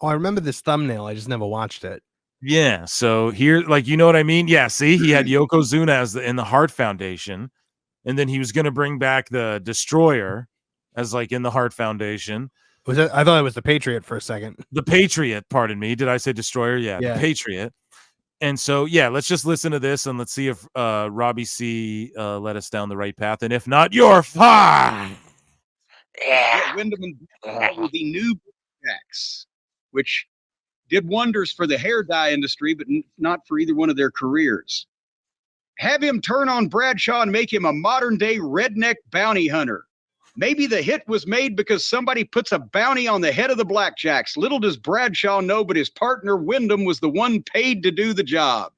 Oh, I remember this thumbnail. I just never watched it. Yeah, so here, like, you know what I mean? Yeah, see, he had Yokozuna as in the Heart Foundation, and then he was going to bring back the Destroyer as like in the Heart Foundation. Was it? I thought it was the Patriot for a second. The Patriot, pardon me. Did I say Destroyer? Yeah, the Patriot. And so, yeah, let's just listen to this and let's see if Robbie C led us down the right path, and if not, you're fine. Yeah. Wyndham were the new Jacks, which did wonders for the hair dye industry, but not for either one of their careers. Have him turn on Bradshaw and make him a modern-day redneck bounty hunter. Maybe the hit was made because somebody puts a bounty on the head of the Blackjacks. Little does Bradshaw know, but his partner Wyndham was the one paid to do the job.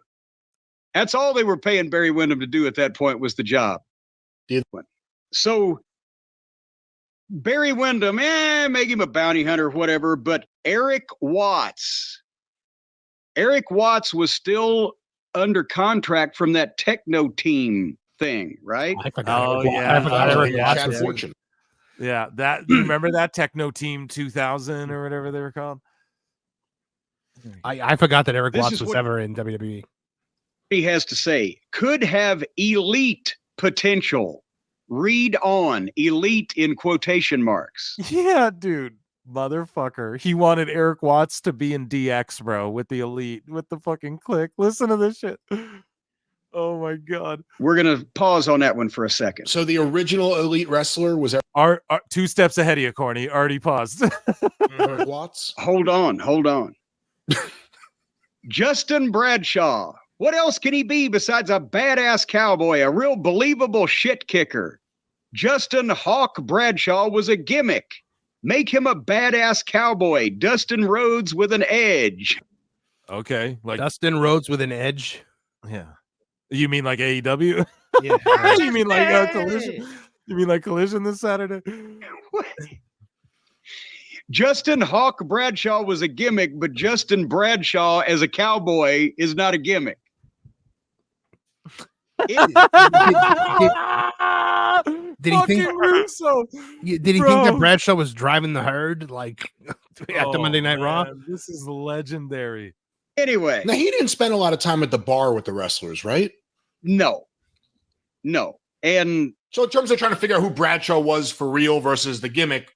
That's all they were paying Barry Windham to do at that point, was the job. So Barry Windham, make him a bounty hunter, whatever, but Eric Watts was still under contract from that Techno Team thing, right? I forgot. I forgot Eric Watts was Fortune. Yeah, that you remember that Techno Team 2000 or whatever they were called? I forgot that Eric Watts was ever in WWE. He has to say, could have elite potential. Read on, elite in quotation marks. Yeah, dude, motherfucker. He wanted Eric Watts to be in DX, bro, with the elite, with the fucking click. Listen to this shit. Oh my god. We're gonna pause on that one for a second. So the original elite wrestler was our 2 steps ahead of you, Corny. Already paused. Eric Watts. Hold on. Justin Bradshaw. What else can he be besides a badass cowboy, a real believable shit kicker? Justin Hawk Bradshaw was a gimmick. Make him a badass cowboy. Dustin Rhodes with an edge. Okay, like Dustin Rhodes with an edge. Yeah. You mean like AEW? Yeah. You mean like Collision? You mean like Collision this Saturday? Justin Hawk Bradshaw was a gimmick, but Justin Bradshaw as a cowboy is not a gimmick. Did he think Russo? Did he think that Bradshaw was driving the herd like at the Monday Night Raw? This is legendary. Anyway, now he didn't spend a lot of time at the bar with the wrestlers, right? No. And so in terms of trying to figure out who Bradshaw was for real versus the gimmick,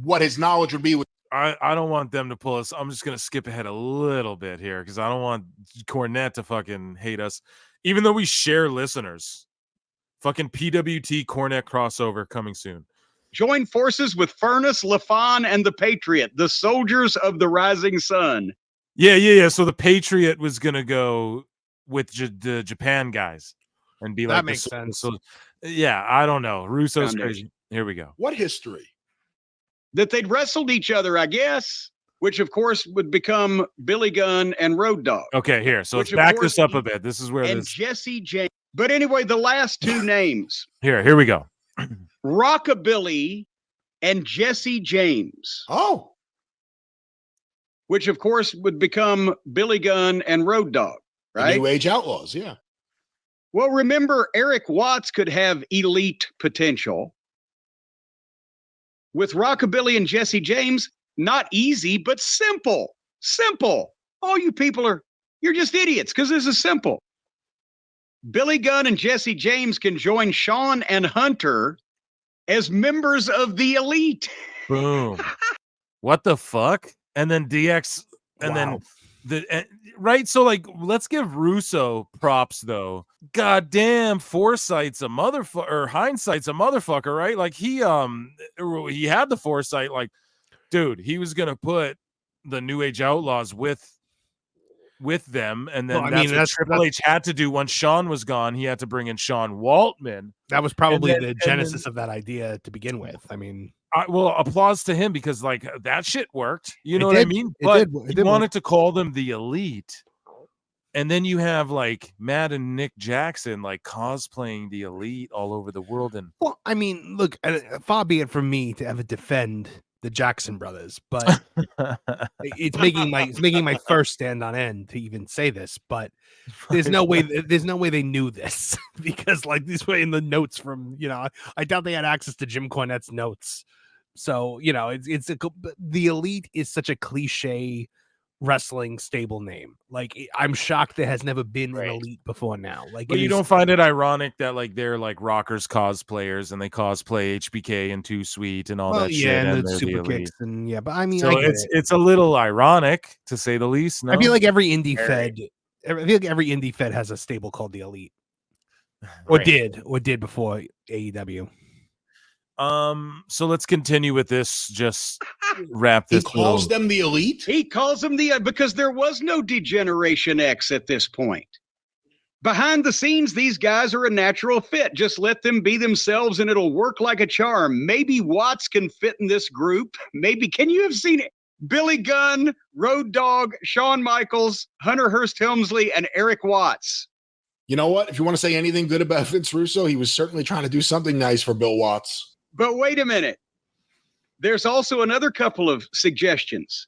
what his knowledge would be with I don't want them to pull us. I'm just gonna skip ahead a little bit here because I don't want Cornette to fucking hate us, even though we share listeners. Fucking PWT Cornette crossover coming soon. Join forces with Furnace, LaFon, and the Patriot, the soldiers of the rising sun. Yeah. So the Patriot was gonna go with the Japan guys and be like, that makes sense. So, yeah, I don't know. Russo's crazy. Here we go. What history? That they'd wrestled each other, I guess, which of course would become Billy Gunn and Road Dogg. Okay, here. So let's back this up a bit. This is where and this Jesse James. But anyway, the last 2 names. Here we go. Rockabilly and Jesse James. Oh. Which of course would become Billy Gunn and Road Dogg, right? The New Age Outlaws, yeah. Well, remember, Eric Watts could have elite potential. With Rockabilly and Jesse James, not easy, but simple. Simple. All you people you're just idiots because this is simple. Billy Gunn and Jesse James can join Shawn and Hunter as members of the elite. Boom. What the fuck? And then DX, and then right. So like, let's give Russo props though. Goddamn, foresight's a motherfucker, or hindsight's a motherfucker, right? Like he had the foresight. Like, dude, he was gonna put the New Age Outlaws with them, and then that's what Triple H had to do once Shawn was gone. He had to bring in Sean Waltman. That was probably the genesis of that idea to begin with. I mean, well, applause to him because like that shit worked. You know what I mean? But he wanted to call them the elite. And then you have like Matt and Nick Jackson like cosplaying the elite all over the world. And well, I mean, look, far be it from me to ever defend the Jackson brothers, but it's making my first stand on end to even say this. But there's no way they knew this because like these were in the notes from I doubt they had access to Jim Cornette's notes So, you know, the Elite is such a cliche wrestling stable name. Like, I'm shocked there has never been an Elite before now. Like, but you don't find it ironic that like they're like Rockers cosplayers and they cosplay HBK and Too Sweet and all that shit, and the they're super Elite. kicks, and but I mean, So it's a little ironic to say the least. No? I feel like every indie fed has a stable called the Elite, or did before AEW. So let's continue with this. Just wrap this. He calls them the Elite? He calls them because there was no Degeneration X at this point. Behind the scenes, these guys are a natural fit. Just let them be themselves and it'll work like a charm. Maybe Watts can fit in this group. Maybe. Can you have seen it? Billy Gunn, Road Dogg, Shawn Michaels, Hunter Hearst Helmsley, and Eric Watts. You know what? If you want to say anything good about Vince Russo, he was certainly trying to do something nice for Bill Watts. But wait a minute. There's also another couple of suggestions.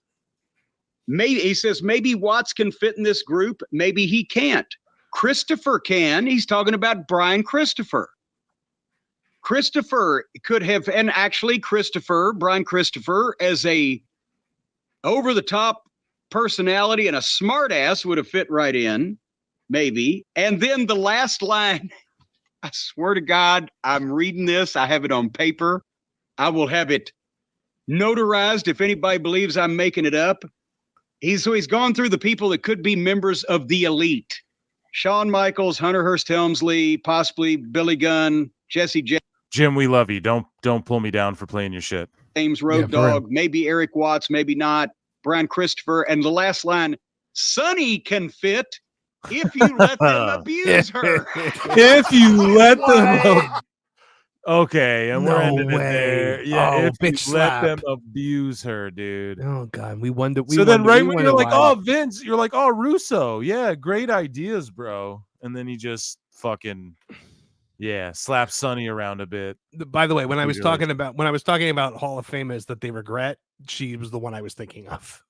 Maybe he says maybe Watts can fit in this group. Maybe he can't. Christopher can. He's talking about Brian Christopher. Christopher could have, and actually Brian Christopher, as a over-the-top personality and a smartass would have fit right in, maybe. And then the last line, I swear to God, I'm reading this. I have it on paper. I will have it notarized if anybody believes I'm making it up. He's gone through the people that could be members of the Elite. Shawn Michaels, Hunter Hearst Helmsley, possibly Billy Gunn, Jesse James. Jim, we love you. Don't pull me down for playing your shit. James Road Dogg, maybe Eric Watts, maybe not. Brian Christopher. And the last line, Sonny can fit if you let them abuse her. If you let them. Okay, and we're ending it there. Yeah, if you let them abuse her, dude. Oh God, we wonder. Then right when you're like, oh Vince, you're like, oh Russo, yeah, great ideas, bro. And then he just fucking slap Sonny around a bit. By the way, when I was talking about Hall of Famers that they regret, she was the one I was thinking of.